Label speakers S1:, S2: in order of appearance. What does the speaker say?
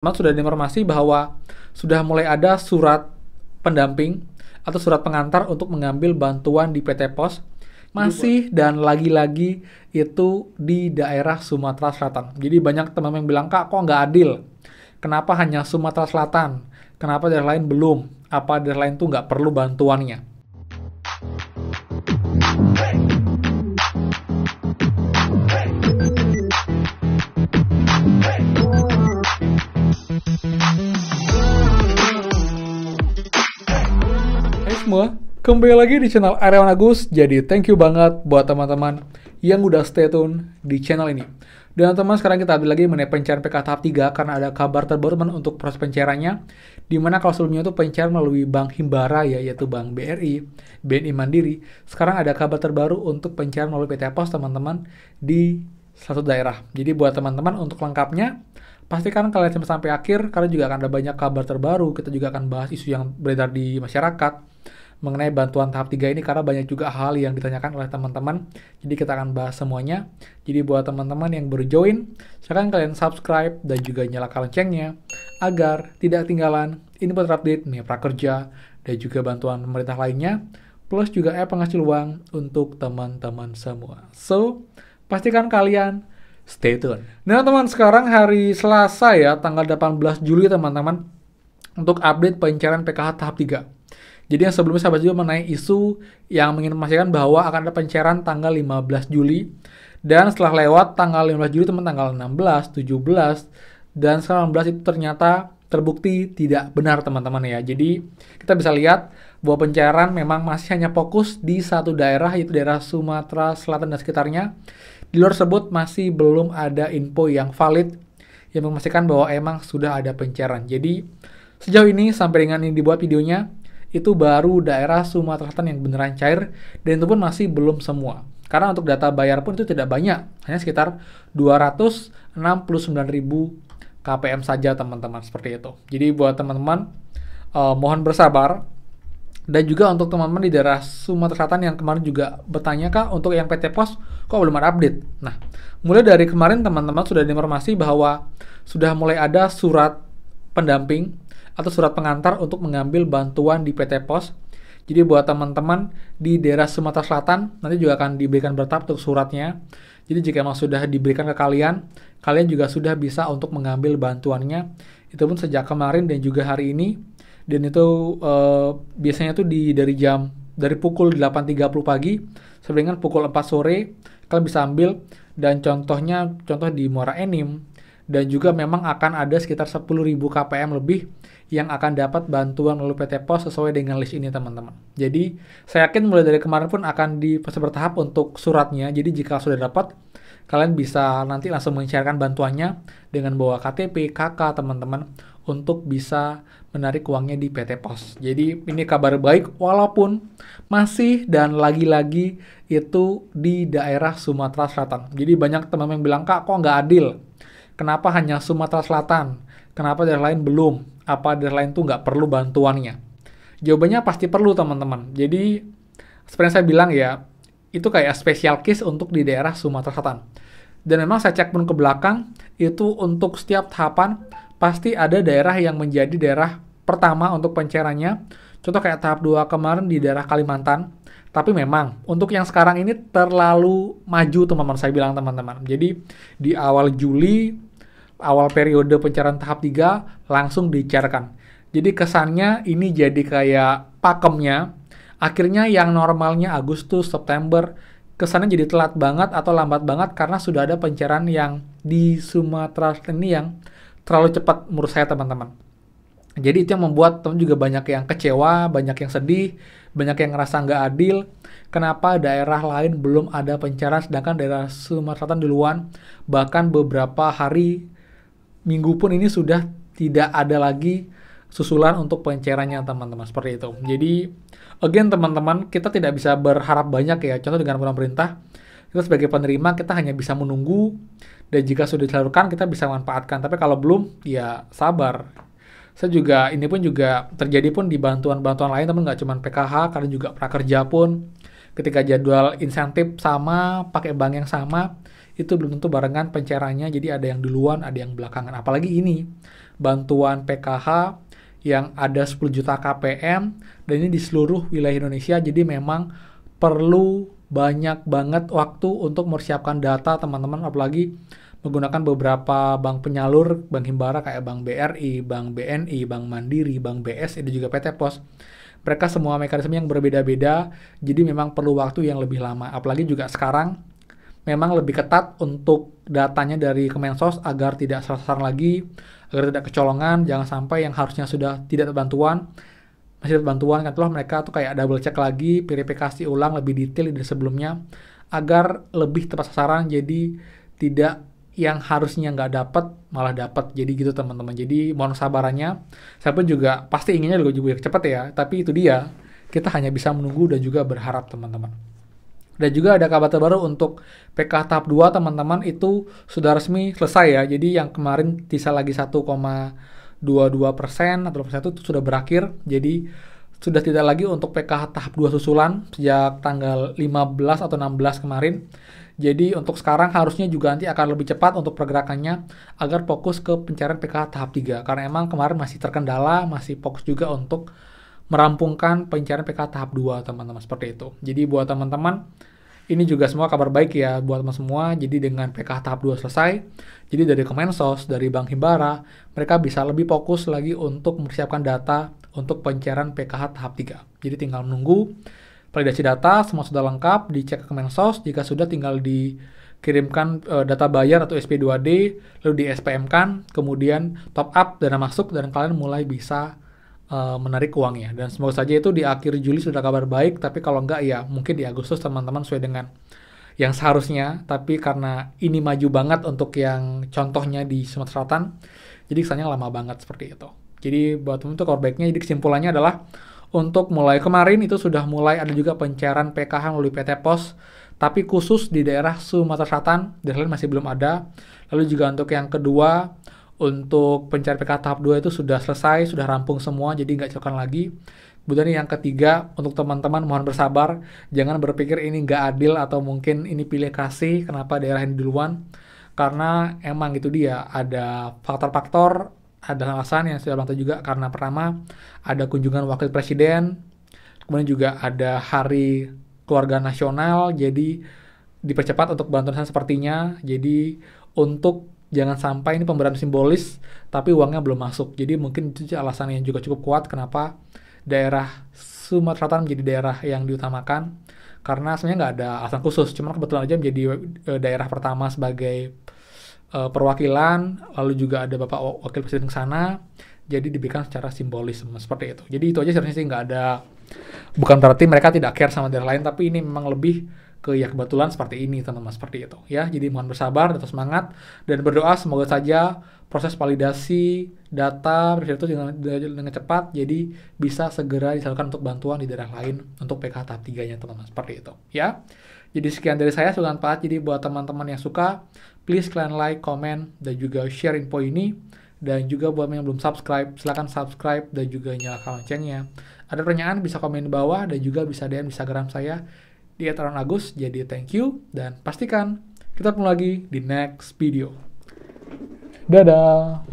S1: Memang sudah ada informasi bahwa sudah mulai ada surat pendamping atau surat pengantar untuk mengambil bantuan di PT Pos. Masih dan lagi-lagi itu di daerah Sumatera Selatan. Jadi banyak teman yang bilang, Kak, kok nggak adil? Kenapa hanya Sumatera Selatan? Kenapa daerah lain belum? Apa daerah lain tuh nggak perlu bantuannya? Hai semua, kembali lagi di channel Aryawan Agus. Jadi thank you banget buat teman-teman yang udah stay tune di channel ini. Dan teman-teman, sekarang kita update lagi mengenai pencairan PK tahap 3 karena ada kabar terbaru teman untuk proses pencairannya. Dimana kalau sebelumnya itu pencairan melalui Bank Himbara ya, yaitu Bank BRI, BNI Mandiri. Sekarang ada kabar terbaru untuk pencairan melalui PT Pos teman-teman di satu daerah. Jadi buat teman-teman untuk lengkapnya, pastikan kalian sampai akhir karena juga akan ada banyak kabar terbaru. Kita juga akan bahas isu yang beredar di masyarakat mengenai bantuan tahap 3 ini karena banyak juga hal yang ditanyakan oleh teman-teman. Jadi kita akan bahas semuanya. Jadi buat teman-teman yang baru join, silakan kalian subscribe dan juga nyalakan loncengnya agar tidak ketinggalan info terupdate mengenai prakerja dan juga bantuan pemerintah lainnya, plus juga penghasil uang untuk teman-teman semua. So, pastikan kalian stay tune. Nah teman, sekarang hari Selasa ya, tanggal 18 Juli teman-teman, untuk update pencairan PKH tahap 3. Jadi yang sebelumnya saya bahas juga mengenai isu yang menginformasikan bahwa akan ada pencairan tanggal 15 Juli. Dan setelah lewat tanggal 15 Juli teman, tanggal 16, 17, dan sekarang 16 itu ternyata terbukti tidak benar teman-teman ya. Jadi kita bisa lihat bahwa pencairan memang masih hanya fokus di satu daerah, yaitu daerah Sumatera Selatan dan sekitarnya. Di luar tersebut masih belum ada info yang valid yang memastikan bahwa emang sudah ada pencairan. Jadi sejauh ini sampai dengan ini dibuat videonya, itu baru daerah Sumatera Selatan yang beneran cair, dan itu pun masih belum semua. Karena untuk data bayar pun itu tidak banyak, hanya sekitar 269.000 KPM saja teman-teman, seperti itu. Jadi buat teman-teman, mohon bersabar. Dan juga untuk teman-teman di daerah Sumatera Selatan yang kemarin juga bertanya, Kak, untuk yang PT Pos kok belum ada update? Nah, mulai dari kemarin teman-teman sudah ada informasi bahwa sudah mulai ada surat pendamping atau surat pengantar untuk mengambil bantuan di PT Pos. Jadi buat teman-teman di daerah Sumatera Selatan nanti juga akan diberikan bertahap untuk suratnya. Jadi jika memang sudah diberikan ke kalian, kalian juga sudah bisa untuk mengambil bantuannya. Itu pun sejak kemarin dan juga hari ini. Dan itu biasanya tuh dari pukul 8.30 pagi sampai dengan pukul 4 sore kalian bisa ambil. Dan contoh di Muara Enim, dan juga memang akan ada sekitar 10.000 KPM lebih yang akan dapat bantuan melalui PT Pos sesuai dengan list ini teman-teman. Jadi saya yakin mulai dari kemarin pun akan diproses bertahap untuk suratnya. Jadi jika sudah dapat, kalian bisa nanti langsung mencairkan bantuannya dengan bawa KTP, KK teman-teman untuk bisa menarik uangnya di PT Pos. Jadi ini kabar baik walaupun masih dan lagi-lagi itu di daerah Sumatera Selatan. Jadi banyak teman-teman yang bilang, Kak, kok nggak adil? Kenapa hanya Sumatera Selatan? Kenapa daerah lain belum? Apa daerah lain tuh nggak perlu bantuannya? Jawabannya pasti perlu teman-teman. Jadi seperti yang saya bilang ya, itu kayak special case untuk di daerah Sumatera Selatan. Dan memang saya cek pun ke belakang, itu untuk setiap tahapan pasti ada daerah yang menjadi daerah pertama untuk pencairannya. Contoh kayak tahap 2 kemarin di daerah Kalimantan. Tapi memang untuk yang sekarang ini terlalu maju teman-teman, saya bilang teman-teman. Jadi di awal Juli, awal periode pencairan tahap 3 langsung dicairkan. Jadi kesannya ini jadi kayak pakemnya. Akhirnya yang normalnya Agustus, September, kesannya jadi telat banget atau lambat banget karena sudah ada pencairan yang di Sumatera ini yang terlalu cepat menurut saya teman-teman. Jadi itu yang membuat teman juga banyak yang kecewa, banyak yang sedih, banyak yang ngerasa nggak adil. Kenapa daerah lain belum ada pencairan sedangkan daerah Sumatera Selatan duluan, bahkan beberapa hari, minggu pun ini sudah tidak ada lagi susulan untuk pencairannya teman-teman, seperti itu. Jadi again teman-teman, kita tidak bisa berharap banyak ya. Contoh dengan pemerintah, kita sebagai penerima kita hanya bisa menunggu, dan jika sudah disalurkan kita bisa manfaatkan. Tapi kalau belum, ya sabar. Saya juga, ini pun juga terjadi pun di bantuan-bantuan lain teman, nggak cuma PKH, karena juga prakerja pun ketika jadwal insentif sama, pakai bank yang sama, itu belum tentu barengan pencairannya. Jadi ada yang duluan, ada yang belakangan. Apalagi ini bantuan PKH yang ada 10 juta KPM, dan ini di seluruh wilayah Indonesia, jadi memang perlu banyak banget waktu untuk mempersiapkan data teman-teman, apalagi menggunakan beberapa bank penyalur, bank himbara kayak Bank BRI, Bank BNI, Bank Mandiri, Bank BSI, dan juga PT Pos. Mereka semua mekanisme yang berbeda-beda, jadi memang perlu waktu yang lebih lama. Apalagi juga sekarang memang lebih ketat untuk datanya dari Kemensos agar tidak salah-sasaran lagi, agar tidak kecolongan, jangan sampai yang harusnya sudah tidak terbantuan, masih dapat bantuan, kan itulah mereka tuh kayak double check lagi, verifikasi ulang lebih detail dari sebelumnya, agar lebih tepat sasaran, jadi tidak yang harusnya nggak dapat malah dapat. Jadi gitu teman-teman, jadi mohon sabarannya. Saya pun juga pasti inginnya juga cepat ya, tapi itu dia, kita hanya bisa menunggu dan juga berharap teman-teman. Dan juga ada kabar terbaru untuk PKH tahap 2 teman-teman, itu sudah resmi selesai ya. Jadi yang kemarin sisa lagi 1,22% atau itu sudah berakhir. Jadi sudah tidak lagi untuk PKH tahap 2 susulan sejak tanggal 15 atau 16 kemarin. Jadi untuk sekarang harusnya juga nanti akan lebih cepat untuk pergerakannya agar fokus ke pencarian PKH tahap 3. Karena emang kemarin masih terkendala, masih fokus juga untuk merampungkan pencarian PKH tahap 2 teman-teman, seperti itu. Jadi buat teman-teman, ini juga semua kabar baik ya buat teman semua. Jadi dengan PKH tahap 2 selesai, jadi dari Kemensos, dari Bank Himbara, mereka bisa lebih fokus lagi untuk mempersiapkan data untuk pencarian PKH tahap 3. Jadi tinggal menunggu validasi data, semua sudah lengkap, dicek ke Kemensos, jika sudah tinggal dikirimkan data bayar atau SP2D, lalu di SPM-kan, kemudian top up dana masuk, dan kalian mulai bisa menarik uangnya. Dan semoga saja itu di akhir Juli sudah kabar baik, tapi kalau enggak ya mungkin di Agustus teman-teman sesuai dengan yang seharusnya, tapi karena ini maju banget untuk yang contohnya di Sumatera Selatan, jadi kesannya lama banget seperti itu. Jadi buat teman-teman itu kabar baiknya, jadi kesimpulannya adalah untuk mulai kemarin itu sudah mulai ada juga pencairan PKH melalui PT Pos, tapi khusus di daerah Sumatera Selatan, daerah lain masih belum ada. Lalu juga untuk yang kedua, untuk pencarian PKH tahap 2 itu sudah selesai, sudah rampung semua, jadi nggak cocokan lagi. Kemudian yang ketiga, untuk teman-teman mohon bersabar, jangan berpikir ini nggak adil atau mungkin ini pilih kasih, kenapa daerah ini duluan. Karena emang itu dia, ada faktor-faktor, ada alasan yang saya bilang juga, karena pertama ada kunjungan wakil presiden, kemudian juga ada hari keluarga nasional, jadi dipercepat untuk bantuan sepertinya. Jadi untuk jangan sampai ini pemberian simbolis tapi uangnya belum masuk. Jadi mungkin itu alasan yang juga cukup kuat kenapa daerah Sumatera Selatan menjadi daerah yang diutamakan, karena sebenarnya nggak ada alasan khusus, cuma kebetulan aja menjadi daerah pertama sebagai perwakilan, lalu juga ada Bapak Wakil Presiden ke sana, jadi diberikan secara simbolis seperti itu. Jadi itu aja sebenarnya sih, nggak ada, bukan berarti mereka tidak care sama daerah lain, tapi ini memang lebih ke ya kebetulan seperti ini teman-teman, seperti itu ya. Jadi mohon bersabar, tetap semangat, dan berdoa semoga saja proses validasi data itu dengan cepat, jadi bisa segera disalurkan untuk bantuan di daerah lain untuk PKH tahap 3-nya teman-teman, seperti itu ya. Jadi sekian dari saya, semoga bermanfaat. Jadi buat teman-teman yang suka, please kalian like, comment, dan juga share info ini. Dan juga buat yang belum subscribe, silahkan subscribe dan juga nyalakan loncengnya. Ada pertanyaan bisa komen di bawah, dan juga bisa DM Instagram saya di @aaron_agus. Jadi thank you, dan pastikan kita ketemu lagi di next video. Dadah!